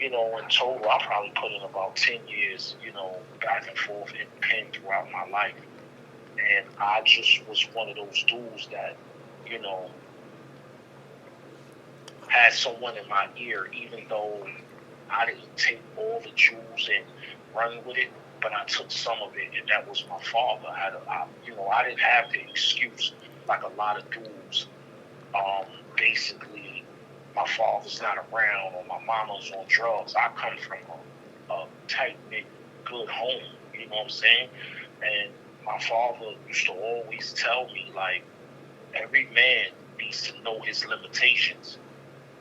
In total, I probably put in about 10 years, back and forth in the pen throughout my life. And I just was one of those dudes that, you know, had someone in my ear, even though I didn't take all the jewels and run with it, but I took some of it, and that was my father. I didn't have the excuse like a lot of dudes. Basically, my father's not around or my mama's on drugs. I come from a tight knit, good home. You know what I'm saying? And my father used to always tell me, like, every man needs to know his limitations.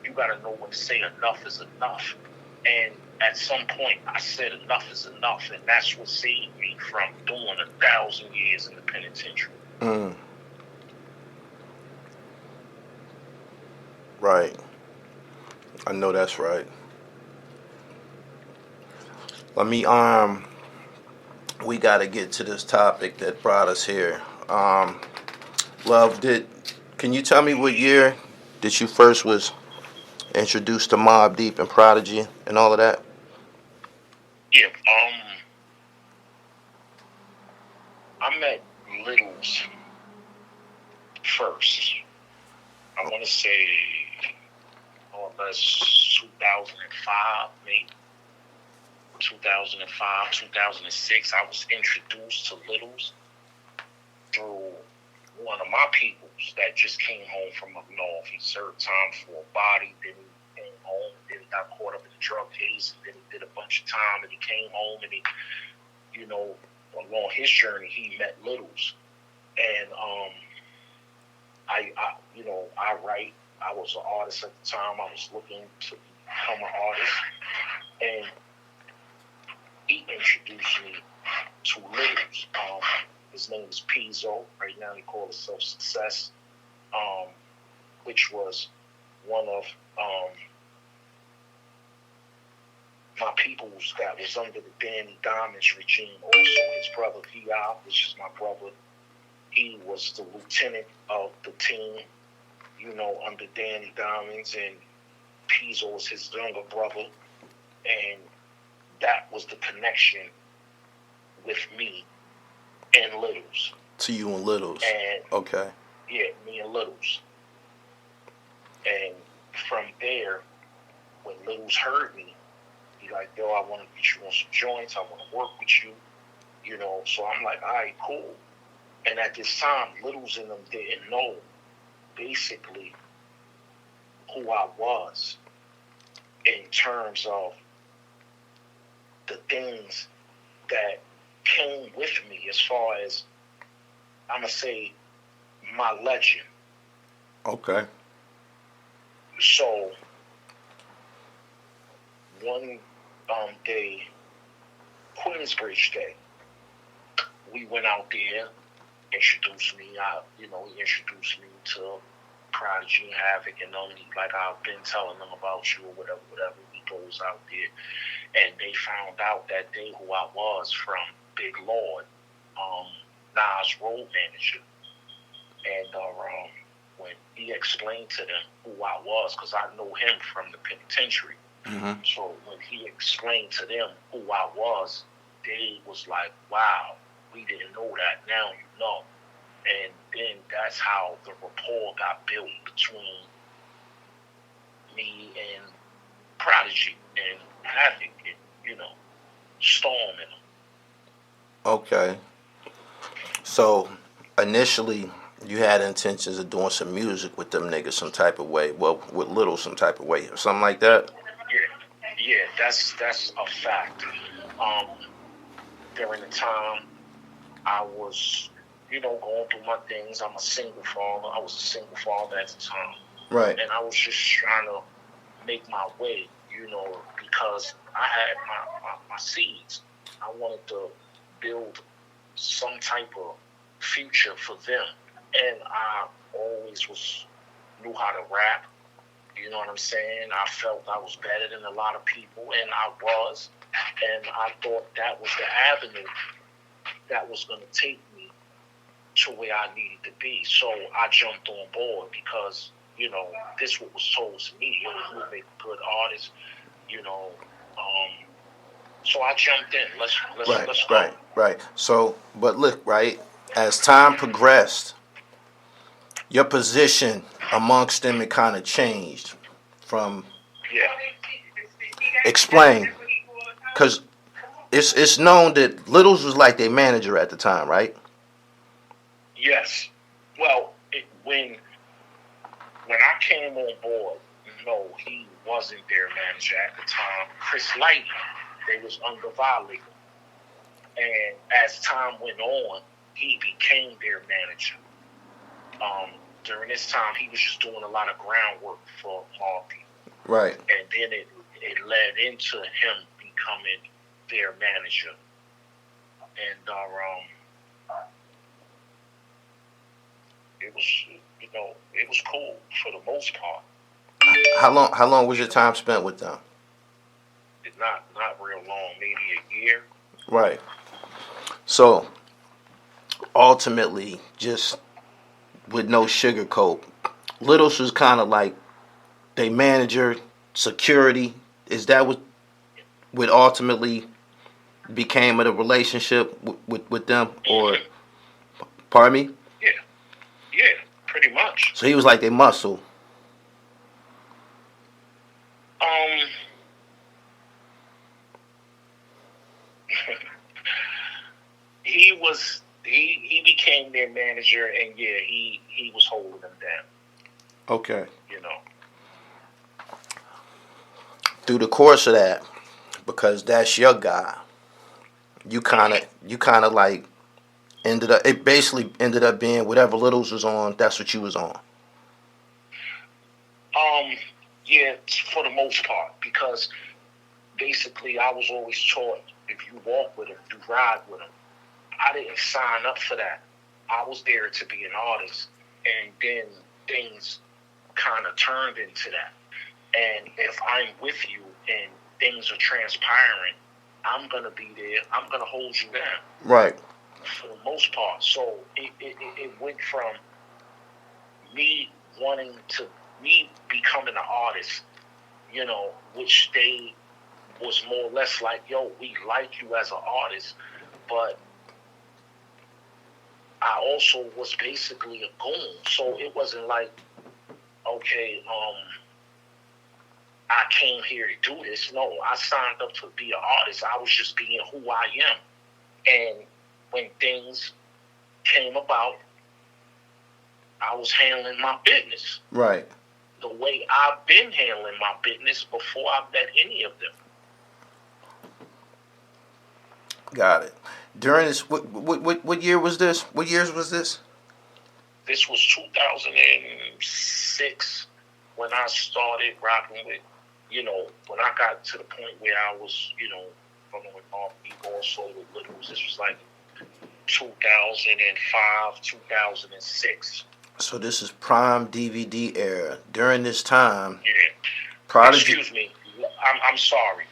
You got to know when to say enough is enough. And at some point, I said enough is enough, and that's what saved me from doing 1,000 years in the penitentiary. Right. I know that's right. Let me we got to get to this topic that brought us here. Love, can you tell me what year that you first was introduced to Mobb Deep and Prodigy and all of that? Yeah, I met Littles first. I want to say more or less 2005, maybe 2005, 2006. I was introduced to Littles through one of my peoples that just came home from up north. He served time for a body, then he came home, then he got caught up in the drug case, and then he did a bunch of time, and he came home, and he, along his journey, he met Littles. And I write. I was an artist at the time. I was looking to become an artist, and he introduced me to Littles. His name is Pizzo. Right now he calls himself Success, which was one of my peoples that was under the Danny Diamonds regime. Also, his brother V.I., which is my brother, he was the lieutenant of the team, under Danny Diamonds, and Pizzo was his younger brother, and that was the connection with me and Littles. To you and Littles. And okay. Yeah, me and Littles. And from there, when Littles heard me, he like, yo, I want to get you on some joints. I want to work with you. So I'm like, all right, cool. And at this time, Littles and them didn't know basically who I was in terms of the things that came with me as far as, I'm going to say, my legend. Okay. So, one day, Queensbridge Day, we went out there, introduced me. He introduced me to Prodigy and Havoc, and only like I've been telling them about you or whatever. He goes out there, and they found out that day who I was from Big Lord, Nas' road manager, and when he explained to them who I was, because I know him from the penitentiary. Mm-hmm. So when he explained to them who I was, they was like, wow, we didn't know that, now you know. And then that's how the rapport got built between me and Prodigy and Havoc and, Storm and them. Okay. So initially you had intentions of doing some music with them niggas some type of way. Well, with Little some type of way or something like that? Yeah, that's a fact. During the time I was, going through my things. I'm a single father. I was a single father at the time. Right. And I was just trying to make my way, because I had my seeds. I wanted to build some type of future for them. And I always knew how to rap. You know what I'm saying? I felt I was better than a lot of people, and I was. And I thought that was the avenue that was going to take me to where I needed to be. So I jumped on board because, this what was told to me. You make a good artist. you know. So I jumped in. Let's go. Right. So, but look, right, as time progressed, your position amongst them, it kind of changed from. Yeah. Explain, because it's known that Littles was like their manager at the time, right? Yes. Well, when I came on board, no, he wasn't their manager at the time. Chris Light, they was under Violator. And as time went on, he became their manager. During this time, he was just doing a lot of groundwork for Mobb Deep. Right. And then it led into him becoming their manager. And it was cool for the most part. How long was your time spent with them? Not real long, maybe a year. Right. So ultimately, just with no sugarcoat, Littles was kind of like they manager, security. Is that what ultimately became of the relationship with them? Or, pardon me? Yeah, pretty much. So he was like their muscle. He became their manager, and yeah, he was holding them down. Okay. You know. Through the course of that, because that's your guy, you kind of like it basically ended up being whatever Littles was on, that's what you was on. Yeah, for the most part, because basically I was always taught if you walk with him, you ride with him. I didn't sign up for that. I was there to be an artist, and then things kind of turned into that. And if I'm with you and things are transpiring, I'm going to be there. I'm going to hold you down. Right. For the most part. So it went from me becoming an artist, you know, which they was more or less like, yo, we like you as an artist, but I also was basically a goon. So it wasn't like, okay, I came here to do this. No, I signed up to be an artist. I was just being who I am. And when things came about, I was handling my business. Right. The way I've been handling my business before I met any of them. Got it. During this, what year was this? What years was this? This was 2006 when I started rocking with, you know, when I got to the point where I was, you know, fucking with Mobb Deep also with Littles. This was like 2005, 2006. So this is prime DVD era. During this time, yeah. Prodigy. Excuse me. I'm sorry.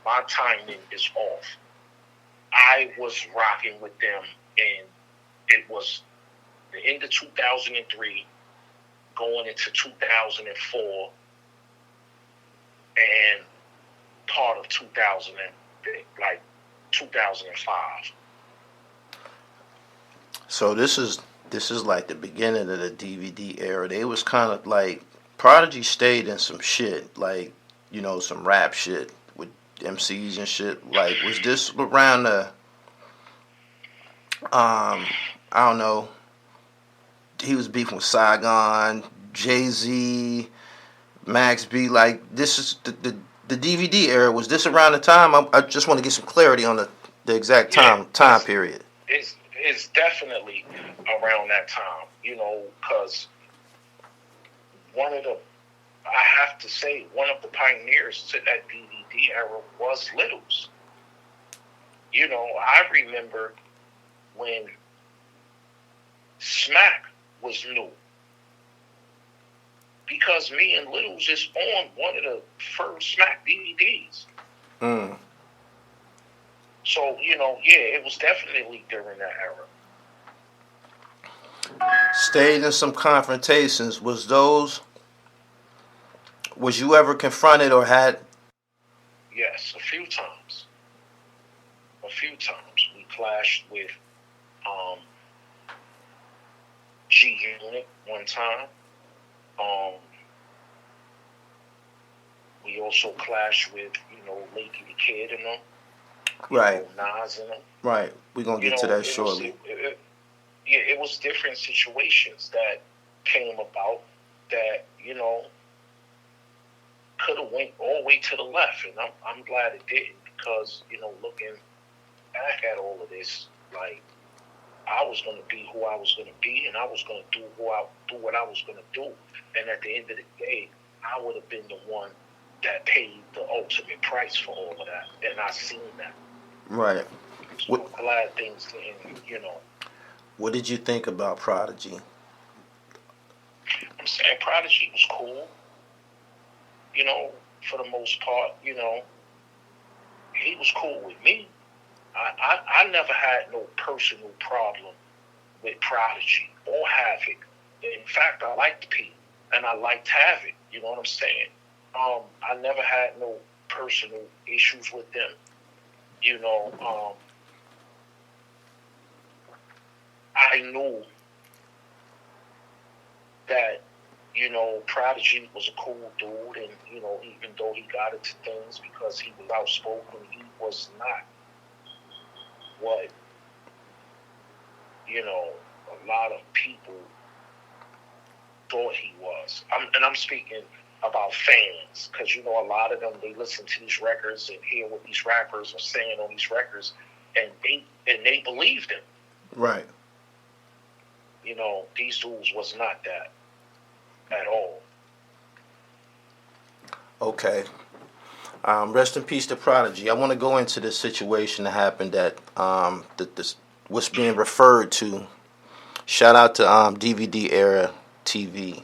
My timing is off. I was rocking with them, and it was the end of 2003, going into 2004, and part of 2005. So this is like the beginning of the DVD era. They was kind of like Prodigy stayed in some shit, like, you know, some rap shit with MCs and shit. Like, was this around the I don't know, he was beefing with Saigon, Jay-Z, Max B, like this is the DVD era. Was this around the time? I just want to get some clarity on the exact time period. It's definitely around that time, you know, because I have to say, one of the pioneers to that DVD era was Littles. You know, I remember when Smack was new, because me and Littles is on one of the first Smack DVDs. So, you know, yeah, it was definitely during that era. Stayed in some confrontations. Was you ever confronted or had Yes, a few times. A few times. We clashed with um, G Unit one time. Um, we also clashed with, Lakey the Kid and them. Right. Nas and them. Right. We're going to get to that shortly. It was different situations that came about that, could have went all the way to the left. And I'm glad it didn't because, looking back at all of this, like, I was going to be who I was going to be, and I was going to do what I was going to do. And at the end of the day, I would have been the one that paid the ultimate price for all of that, and I seen that. Right. So I'm glad things didn't, What did you think about Prodigy? I'm saying Prodigy was cool. For the most part, he was cool with me. I never had no personal problem with Prodigy or Havoc. In fact, I liked Pete and I liked Havoc. You know what I'm saying? I never had no personal issues with them. I knew that, Prodigy was a cool dude, and, even though he got into things because he was outspoken, he was not what, a lot of people thought he was. I'm speaking about fans, because, a lot of them, they listen to these records and hear what these rappers are saying on these records, and they believe them. Right. These dudes was not that at all. Okay. Rest in peace to Prodigy. I want to go into this situation that happened at what's being referred to. Shout out to DVD Era TV.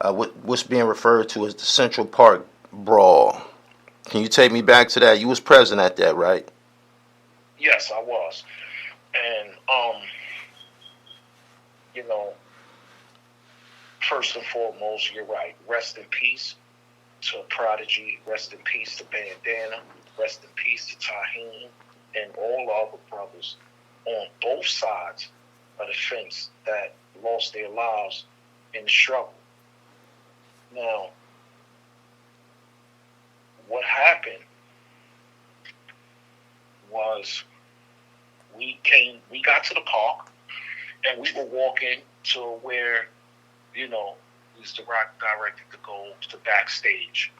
What's being referred to as the Central Park Brawl. Can you take me back to that? You was present at that, right? Yes, I was. And first and foremost, you're right. Rest in peace to Prodigy. Rest in peace to Bandana. Rest in peace to Taheem and all other brothers on both sides of the fence that lost their lives in the struggle. Now, what happened was we got to the park and we were walking to where, we was directed to go to the backstage.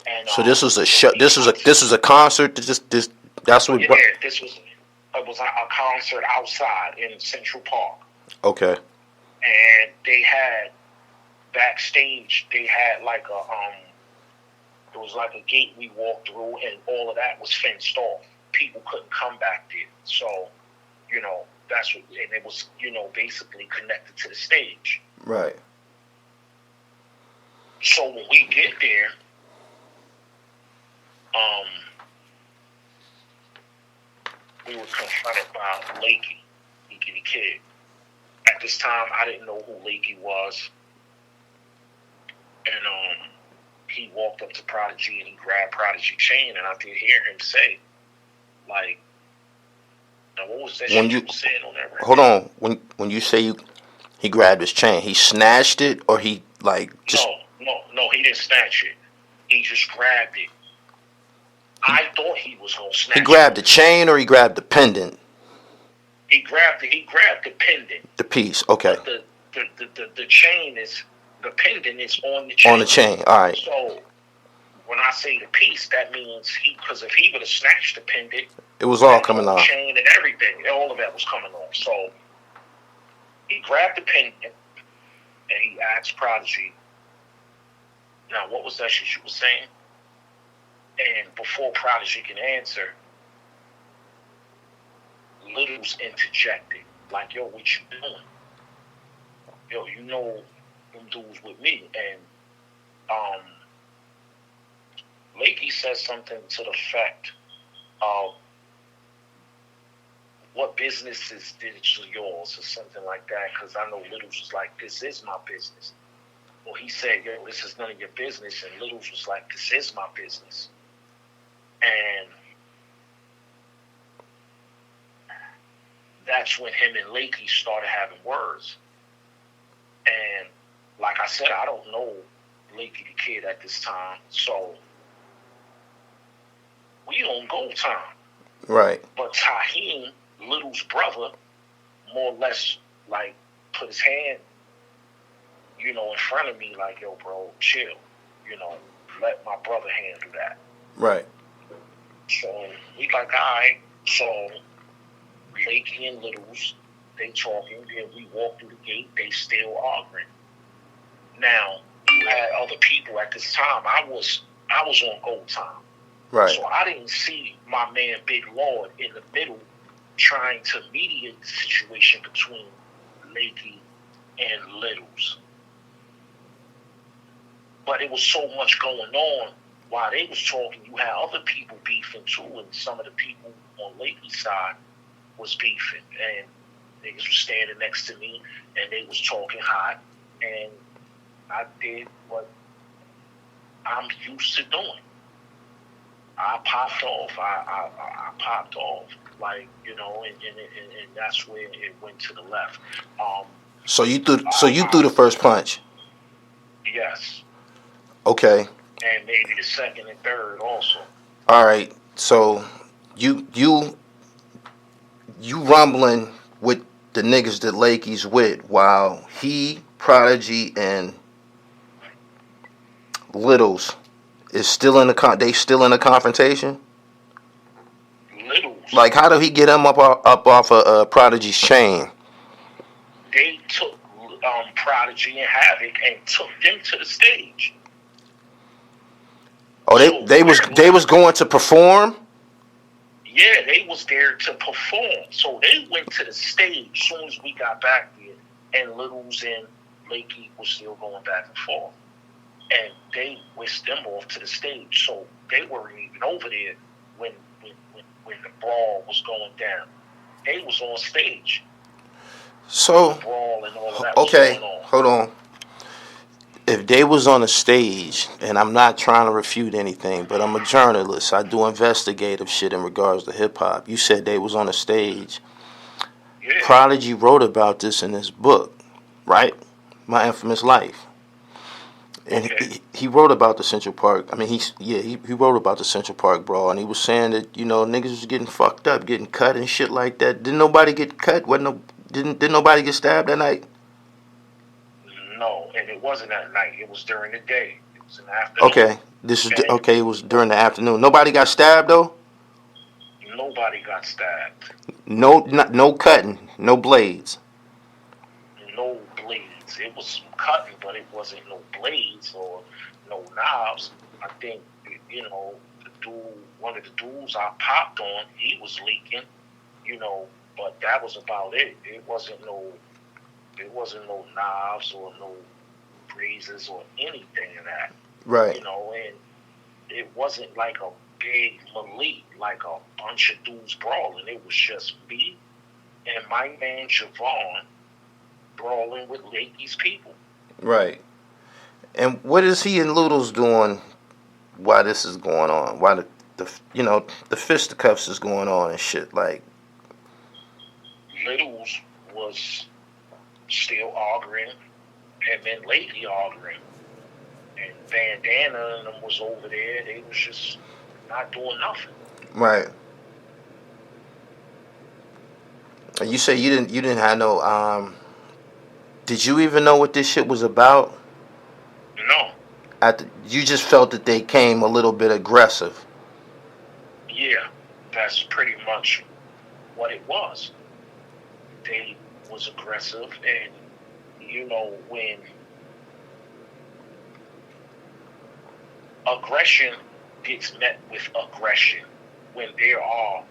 And so this was a show. This was a concert. That's what. Yeah, it was a concert outside in Central Park. Okay. And they had backstage. They had like it was like a gate we walked through, and all of that was fenced off. People couldn't come back there. So, that's what, and it was, basically connected to the stage. Right. So when we get there, we were confronted by Lakey the Kid. At this time, I didn't know who Lakey was, and he walked up to Prodigy and he grabbed Prodigy's chain, and I did hear him say, like, now what was that shit you saying on that record? Hold on. When you say he grabbed his chain, he snatched it, or he just... No, he didn't snatch it. He just grabbed it. I thought he was gonna snatch it. He grabbed the chain, or he grabbed the pendant? He grabbed the pendant. The piece, okay. But the chain is, the pendant is on the chain. On the chain, all right. So when I say the piece, that means because if he would have snatched the pendant, it was all coming off. Chain and everything, all of that was coming off. So he grabbed the pendant and he asked Prodigy, now what was that shit you was saying? And before Prodigy can answer, Littles interjected, like, yo, what you doing? Yo, you know them dudes with me. And Lakey said something to the effect of, what business is yours, or something like that, because I know Littles was like, this is my business. Well, he said, yo, this is none of your business, and Littles was like, this is my business. And that's when him and Lakey started having words. And like I said, I don't know Lakey the Kid at this time, so we on go time. Right. But Taheem, Little's brother, more or less like put his hand, in front of me, like, yo, bro, chill. Let my brother handle that. Right. So we like, all right. So Lakey and Littles, they talking. Then we walk through the gate. They still arguing. Now you had other people at this time. I was on go time. Right. So I didn't see my man Big Lord in the middle trying to mediate the situation between Lakey and Littles. But it was so much going on while they was talking. You had other people beefing too, and some of the people on Lakey's side was beefing, and niggas was standing next to me, and they was talking hot, and I did what I'm used to doing. I popped off. I popped off, like, and that's where it went to the left. So you threw the first punch. Yes. Okay. And maybe the second and third also. All right. So you rumbling with the niggas that Lakey's with, while he, Prodigy, and Littles is still in they still in a confrontation. Littles. Like, how do he get him up off of Prodigy's chain? They took Prodigy and Havoc and took them to the stage. Oh, they was going to perform? Yeah, they was there to perform. So they went to the stage as soon as we got back there, and Littles and Lakey was still going back and forth. And they whisked them off to the stage. So they weren't even over there when the brawl was going down. They was on stage. So, the brawl and all of that okay, was going on. Hold on. If they was on a stage, and I'm not trying to refute anything, but I'm a journalist. I do investigative shit in regards to hip-hop. You said they was on a stage. Yeah. Prodigy wrote about this in his book, right? My Infamous Life. And okay. he wrote about the Central Park. I mean, he wrote about the Central Park brawl, and he was saying that, niggas was getting fucked up, getting cut and shit like that. Didn't nobody get cut? Didn't nobody get stabbed that night? No, and it wasn't at night. It was during the day. It was in the afternoon. Okay, it was during the afternoon. Nobody got stabbed though? Nobody got stabbed. No cutting, no blades. No blades. It was some cutting, but it wasn't no blades or no knives. I think, one of the dudes I popped on, he was leaking, but that was about it. It wasn't no knives or no razors or anything of that. Right. And it wasn't like a big elite, like a bunch of dudes brawling. It was just me and my man Javon brawling with Lakey's people. Right. And what is he and Littles doing while this is going on? While the fisticuffs is going on and shit, like? Littles was still arguing, and then Lakey arguing, and Bandana and them was over there. They was just not doing nothing. Right. And you say you didn't have no did you even know what this shit was about? No. You just felt that they came a little bit aggressive. Yeah, that's pretty much what it was. They was aggressive, and when aggression gets met with aggression, when there are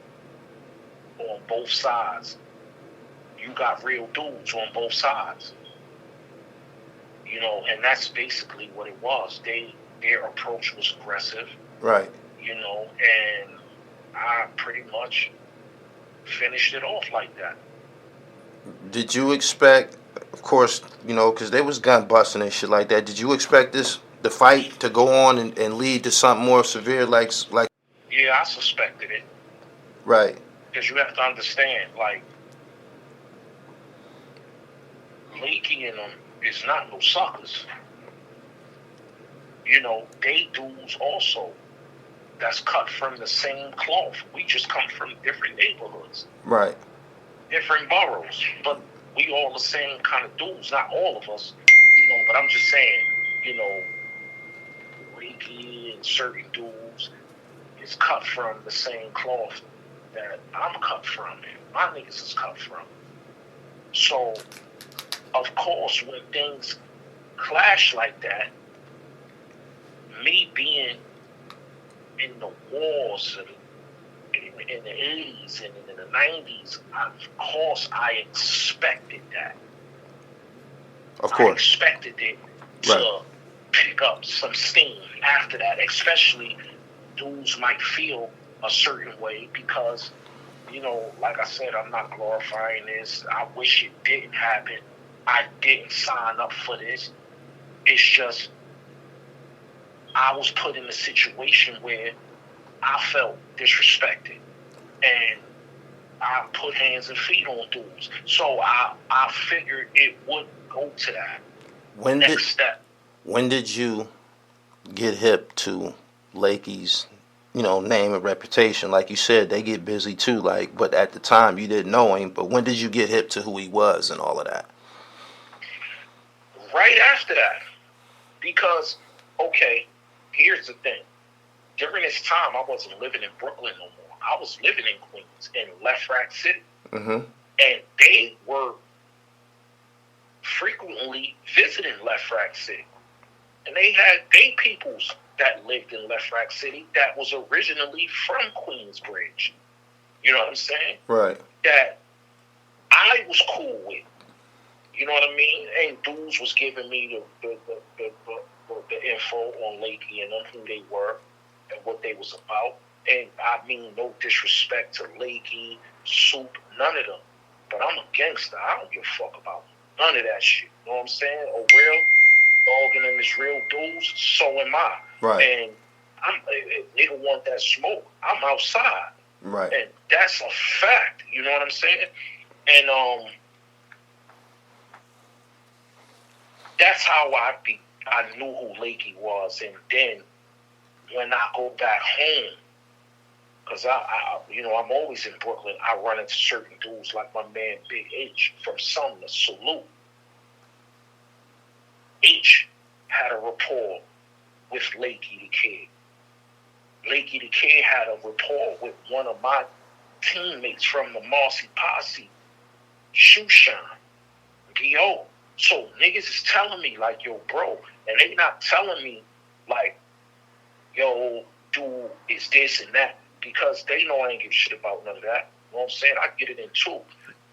on both sides, you got real dudes on both sides. And that's basically what it was. Their approach was aggressive. Right. And I pretty much finished it off like that. Did you expect, of course, because they was gun busting and shit like that, did you expect the fight to go on and lead to something more severe like? Yeah, Yeah, I suspected it. Right. Because you have to understand, like, Lakey and them is not no suckers. You know, they dudes also that's cut from the same cloth. We just come from different neighborhoods, Right. different boroughs, but we all the same kind of dudes. Not all of us, but I'm just saying, Lakey and certain dudes is cut from the same cloth that I'm cut from and my niggas is cut from. So, of course, when things clash like that, me being in the wars in the 80s and in the 90s, of course I expected that. Of course. I expected it to pick up some steam after that, especially dudes might feel a certain way because, like I said, I'm not glorifying this. I wish it didn't happen. I didn't sign up for this. It's just I was put in a situation where I felt disrespected. And I put hands and feet on dudes. So I figured it would go to that next step. When did you get hip to Lakey's, name and reputation? Like you said, they get busy too. But at the time you didn't know him. But when did you get hip to who he was and all of that? Right after that. Because, okay, here's the thing. During this time, I wasn't living in Brooklyn no more. I was living in Queens, in Left Rack City. Mm-hmm. And they were frequently visiting Left Rack City. And they had peoples that lived in Left Rack City that was originally from Queensbridge. You know what I'm saying? Right. That I was cool with. You know what I mean? And dudes was giving me the info on Lakey and on who they were and what they was about. And I mean, no disrespect to Lakey, Soup, none of them. But I'm a gangster. I don't give a fuck about none of that shit. You know what I'm saying? A real dog and them is real dudes, so am I. Right. And if nigga want that smoke, I'm outside. Right. And that's a fact. You know what I'm saying? And that's how I knew who Lakey was. And then when I go back home, because I'm always in Brooklyn, I run into certain dudes like my man Big H from Sumner, Salute. H had a rapport with Lakey the Kid. Lakey the Kid had a rapport with one of my teammates from the Marcy Posse, Shoeshine. Yo, so niggas is telling me like, yo, bro, and they not telling me like, yo, dude, is this and that, because they know I ain't give a shit about none of that. You know what I'm saying? I get it in too.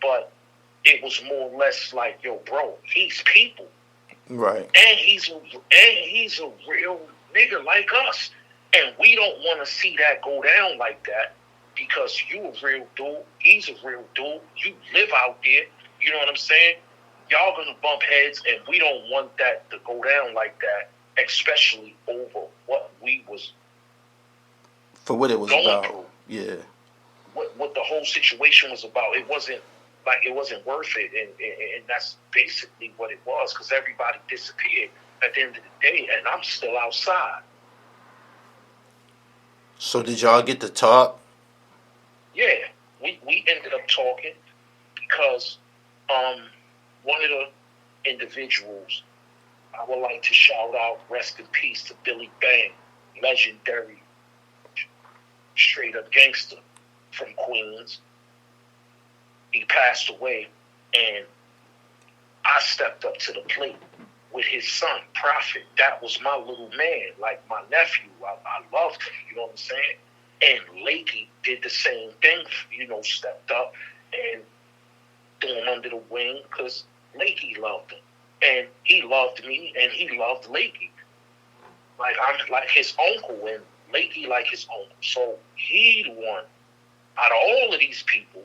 But it was more or less like, yo, bro, he's people. Right. And he's a real nigga like us. And we don't want to see that go down like that because you a real dude, he's a real dude, you live out there, you know what I'm saying? Y'all gonna bump heads and we don't want that to go down like that, especially over what we was for what it was going about. Through. Yeah. What the whole situation was about. It wasn't worth it, and that's basically what it was, because everybody disappeared at the end of the day, and I'm still outside. So did y'all get to talk? Yeah, we ended up talking because one of the individuals I would like to shout out, rest in peace to Billy Bang, legendary straight up gangster from Queens. He passed away, and I stepped up to the plate with his son, Prophet. That was my little man, like my nephew. I loved him, you know what I'm saying? And Lakey did the same thing, stepped up and threw him under the wing because Lakey loved him. And he loved me, and he loved Lakey. Like, I'm like his uncle, and Lakey like his uncle. So he the one, out of all of these people,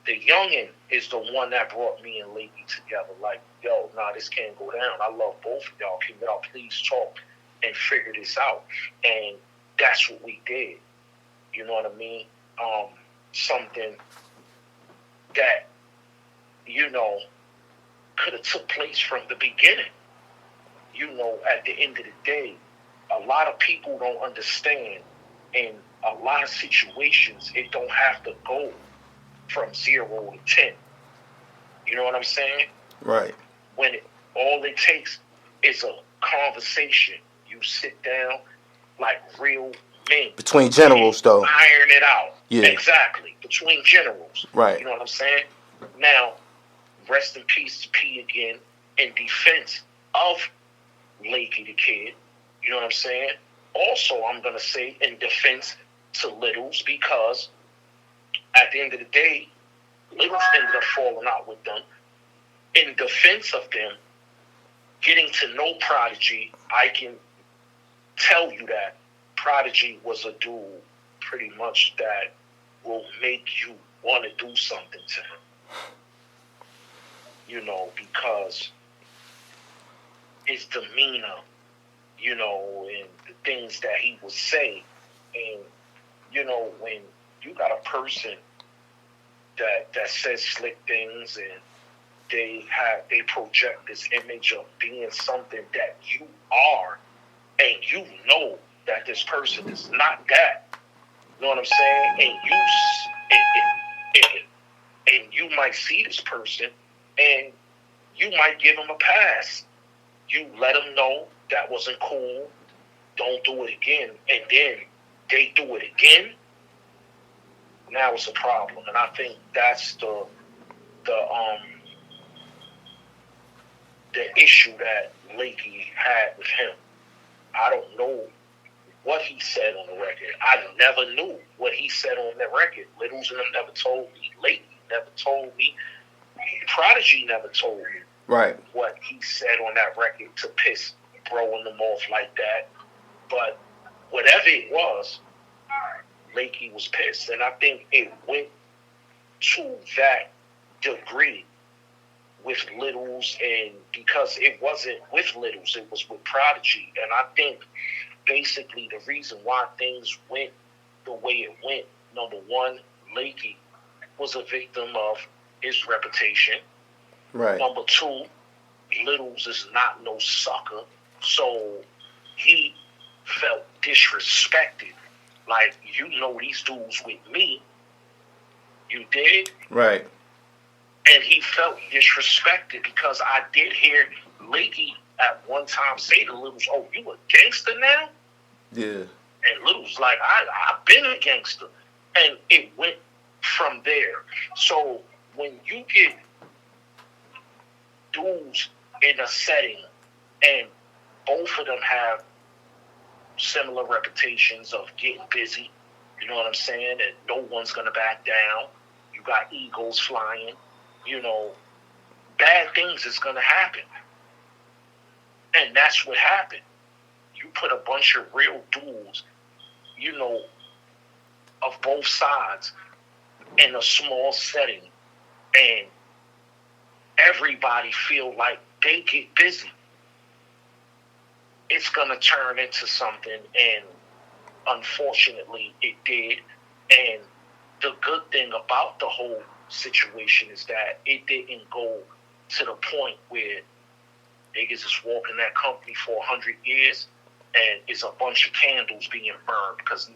the youngin' is the one that brought me and Lakey together. Like, yo, nah, this can't go down. I love both of y'all. Can y'all please talk and figure this out? And that's what we did. You know what I mean? Something that, could have took place from the beginning. At the end of the day, a lot of people don't understand. In a lot of situations, it don't have to go from 0 to 10. You know what I'm saying? Right. When all it takes is a conversation. You sit down like real men. Between generals, though. Iron it out. Yeah. Exactly. Between generals. Right. You know what I'm saying? Now, rest in peace to P again, in defense of Lakey the Kid. You know what I'm saying? Also, I'm going to say in defense to Littles, because at the end of the day, Littles ended up falling out with them. In defense of them, getting to know Prodigy, I can tell you that Prodigy was a dude pretty much that will make you want to do something to him. Because his demeanor, and the things that he would say. And, when you got a person that says slick things, and they project this image of being something that you are, and that this person is not that. You know what I'm saying? And you might see this person, and you might give him a pass. You let them know that wasn't cool. Don't do it again. And then they do it again. Now it's a problem. And I think that's the issue that Lakey had with him. I don't know what he said on the record. I never knew what he said on the record. Littles and them never told me. Lakey never told me. Prodigy never told me. Right. What he said on that record to piss Bro and them off like that. But whatever it was, Lakey was pissed. And I think it went to that degree with Littles, and because it wasn't with Littles, it was with Prodigy. And I think basically the reason why things went the way it went, number one, Lakey was a victim of his reputation. Right. Number two, Littles is not no sucker, so he felt disrespected. Like, these dudes with me, you did? Right. And he felt disrespected because I did hear Lakey at one time say to Littles, "Oh, you a gangster now?" Yeah. And Littles like, I've been a gangster. And it went from there. So when you get dudes in a setting and both of them have similar reputations of getting busy, you know what I'm saying, and no one's going to back down, you got egos flying, bad things is going to happen. And that's what happened. You put a bunch of real dudes, of both sides in a small setting, and everybody feel like they get busy. It's going to turn into something, and unfortunately it did. And the good thing about the whole situation is that it didn't go to the point where niggas is walking that company for 100 years and it's a bunch of candles being burned because a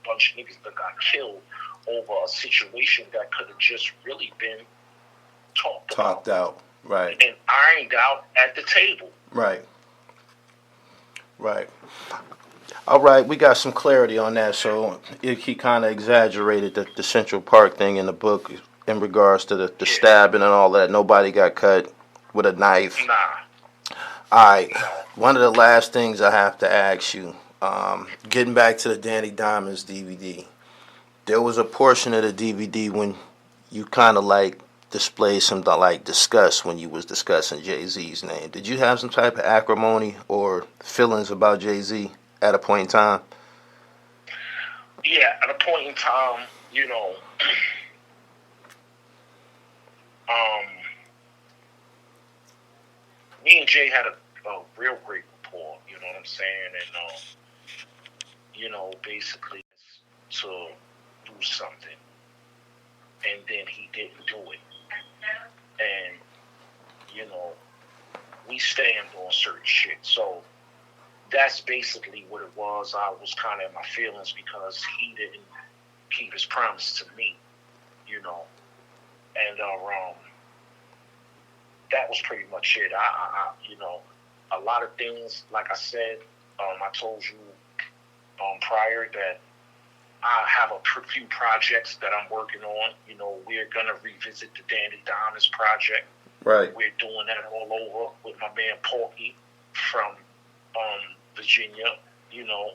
bunch of niggas that got killed over a situation that could have just really been talked out. Right. And ironed out at the table. Right. All right, we got some clarity on that. So he kind of exaggerated the Central Park thing in the book in regards to the stabbing and all that. Nobody got cut with a knife. Nah. All right. One of the last things I have to ask you, getting back to the Danny Diamonds DVD, there was a portion of the DVD when you kind of like displayed some like disgust when you was discussing Jay-Z's name. Did you have some type of acrimony or feelings about Jay-Z at a point in time? Yeah, at a point in time, me and Jay had a real great rapport, you know what I'm saying? And, basically, to do something, and then he didn't do it. And, you know, we stand on certain shit. So that's basically what it was. I was kind of in my feelings because he didn't keep his promise to me, you know. And that was pretty much it. I you know, a lot of things, like I said, I told you prior that I have a few projects that I'm working on. You know, we're going to revisit the Danny Diamonds project. Right. We're doing that all over with my man Porky from Virginia, you know.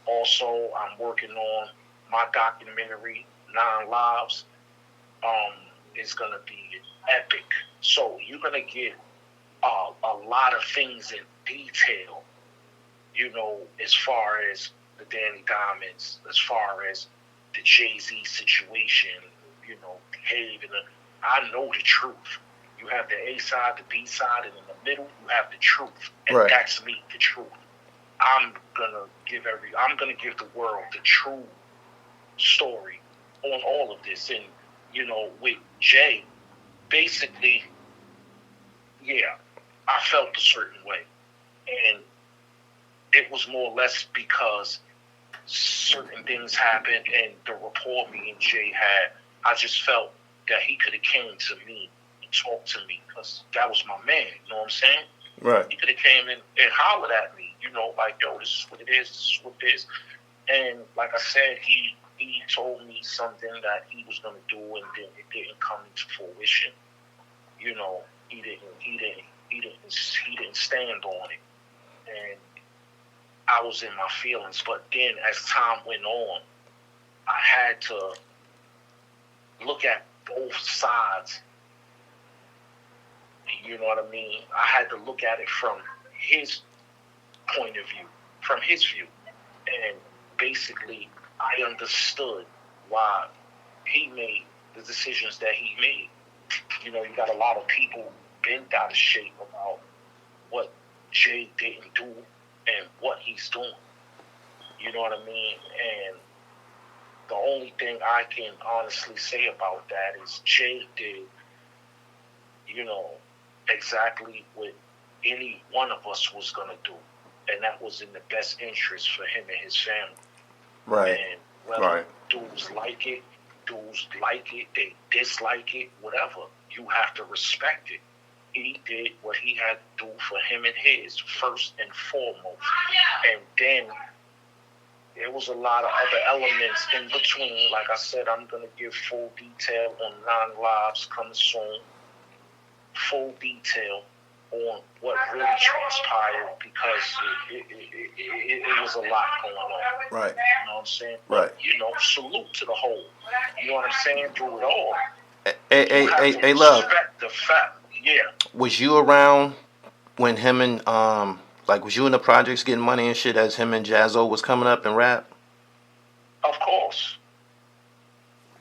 Also, I'm working on my documentary, 9 Lives. It's going to be epic. So you're going to get a lot of things in detail, you know, as far as the Danny Diamonds, as far as the Jay-Z situation, you know, behaving. I know the truth. You have the A side, the B side, and in the middle you have the truth, and right. That's me, the truth. I'm gonna give the world the true story on all of this, and you know, with Jay, basically, yeah, I felt a certain way, and it was more or less because certain things happened, and the rapport me and Jay had, I just felt that he could have came to me and talked to me because that was my man. You know what I'm saying? Right. He could have came in and hollered at me. You know, like, yo, this is what it is. This is what it is. And like I said, he told me something that he was going to do, and then it didn't come into fruition. You know, he didn't stand on it, and I was in my feelings. But then, as time went on, I had to look at both sides. You know what I mean? I had to look at it from his point of view, from his view, and basically, I understood why he made the decisions that he made. You know, you got a lot of people bent out of shape about what Jay didn't do and what he's doing. You know what I mean? And the only thing I can honestly say about that is Jay did, you know, exactly what any one of us was going to do. And that was in the best interest for him and his family. Right. And whether dudes like it, they dislike it, whatever, you have to respect it. He did what he had to do for him and his, first and foremost. And then there was a lot of other elements in between. Like I said, I'm going to give full detail on 9 Lives coming soon. Full detail on what really transpired, because it was a lot going on. Right. You know what I'm saying? Right. But, you know, salute to the whole. You know what I'm saying? Through it all. Hey, Love. Respect the fact. Yeah. Was you around when him and was you in the projects getting money and shit as him and Jazzo was coming up and rap? Of course.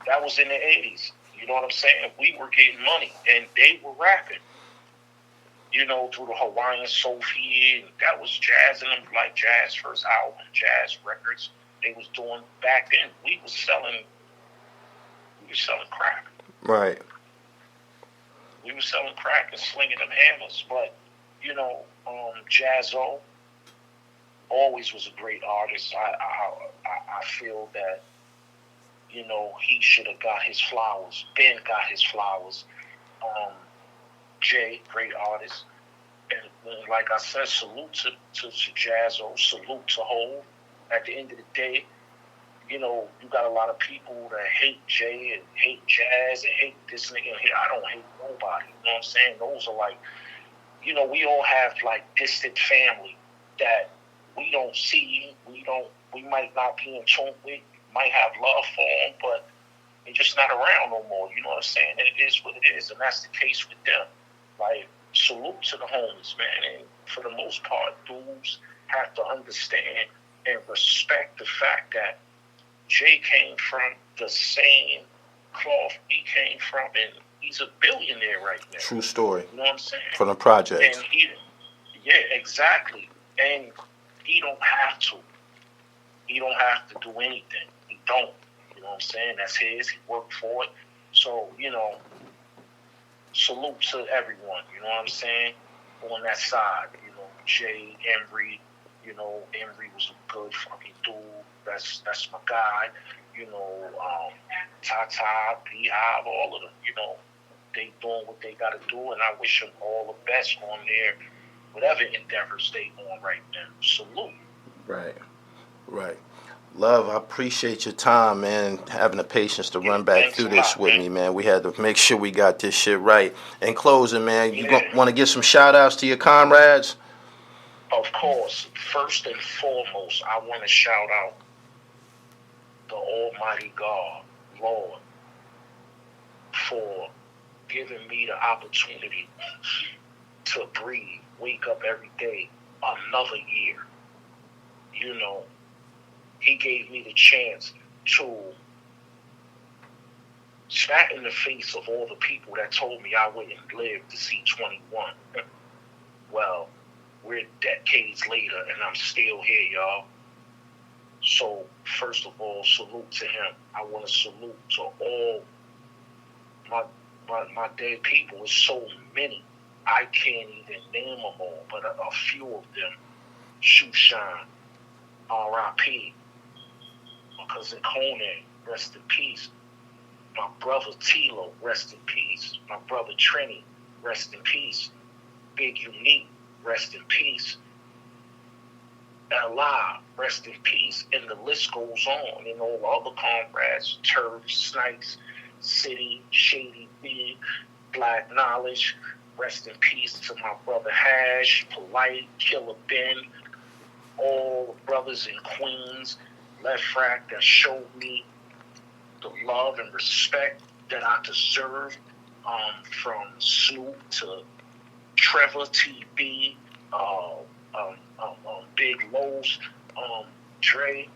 That was in the 80s. You know what I'm saying? We were getting money, and they were rapping. You know, through the Hawaiian Sophie, and that was Jazz and them, like Jazz first album, Jazz records. They was doing back then. We was selling crack. Right. We were selling crack and slinging them hammers. But, you know, Jazzo always was a great artist. I feel that, you know, he should have got his flowers. Ben got his flowers. Jay, great artist. And like I said, salute to Jazzo, salute to Hov. At the end of the day, you know, you got a lot of people that hate Jay and hate Jazz and hate this nigga. And I don't hate nobody. You know what I'm saying? Those are like, you know, we all have like distant family that we don't see. We might not be in tune with, might have love for them, but they're just not around no more. You know what I'm saying? And it is what it is, and that's the case with them. Like, salute to the homies, man. And for the most part, dudes have to understand and respect the fact that Jay came from the same cloth he came from, and he's a billionaire right now. True story. You know what I'm saying? From the projects. And yeah, exactly. And he don't have to. He don't have to do anything. He don't. You know what I'm saying? That's his. He worked for it. So, salute to everyone. You know what I'm saying? On that side, Jay, Embry, Embry was a good fucking dude. That's my guy. Tata, Beehive, all of them. They doing what they gotta do, and I wish them all the best on their whatever endeavors they on right now. Salute. Right. Love, I appreciate your time, man, having the patience to run back through this with me, man. We had to make sure we got this shit right. In closing, man, you want to give some shout-outs to your comrades? Of course. First and foremost, I want to shout out the Almighty God, Lord, for giving me the opportunity to breathe, wake up every day, another year. He gave me the chance to spat in the face of all the people that told me I wouldn't live to see 21. Well, we're decades later, and I'm still here, y'all. So, first of all, salute to him. I want to salute to all my dead people. It's so many. I can't even name them all, but a few of them. Shushan, R.I.P. My cousin Conan, rest in peace. My brother Tilo, rest in peace. My brother Trini, rest in peace. Big Unique, rest in peace. Allah, rest in peace. And the list goes on. And all the other comrades, Turf, Snipes, City, Shady Big, Black Knowledge, rest in peace to my brother Hash, Polite, Killer Ben, all the brothers in Queens, Left Frack that showed me the love and respect that I deserve, from Snoop to Trevor, TB, Big Lowe's, Dre.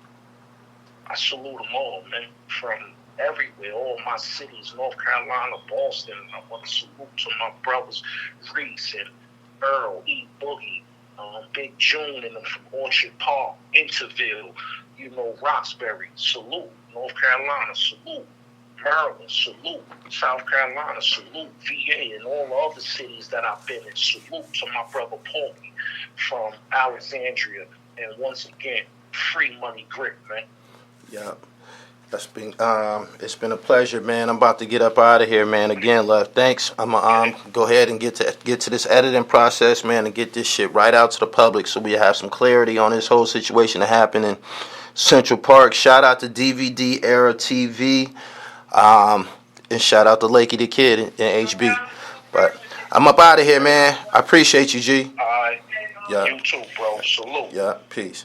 I salute them all, man, from everywhere, all my cities, North Carolina, Boston. I want to salute to my brothers, Reese and Earl, E. Boogie, Big June and them from Orchard Park, Interville, Roxbury, salute. North Carolina, salute. Maryland, salute. South Carolina, salute. VA and all the other cities that I've been in, salute to my brother Paulie from Alexandria. And once again, free money grip, man. Yeah. It's been a pleasure, man. I'm about to get up out of here, man. Again, love, thanks. I'm gonna go ahead and get to this editing process, man, and get this shit right out to the public so we have some clarity on this whole situation that happened in Central Park. Shout out to DVD Era TV, and shout out to Lakey the Kid and HB. But I'm up out of here, man. I appreciate you, G. All right. Yeah. You too, bro. Salute. Yeah. Peace.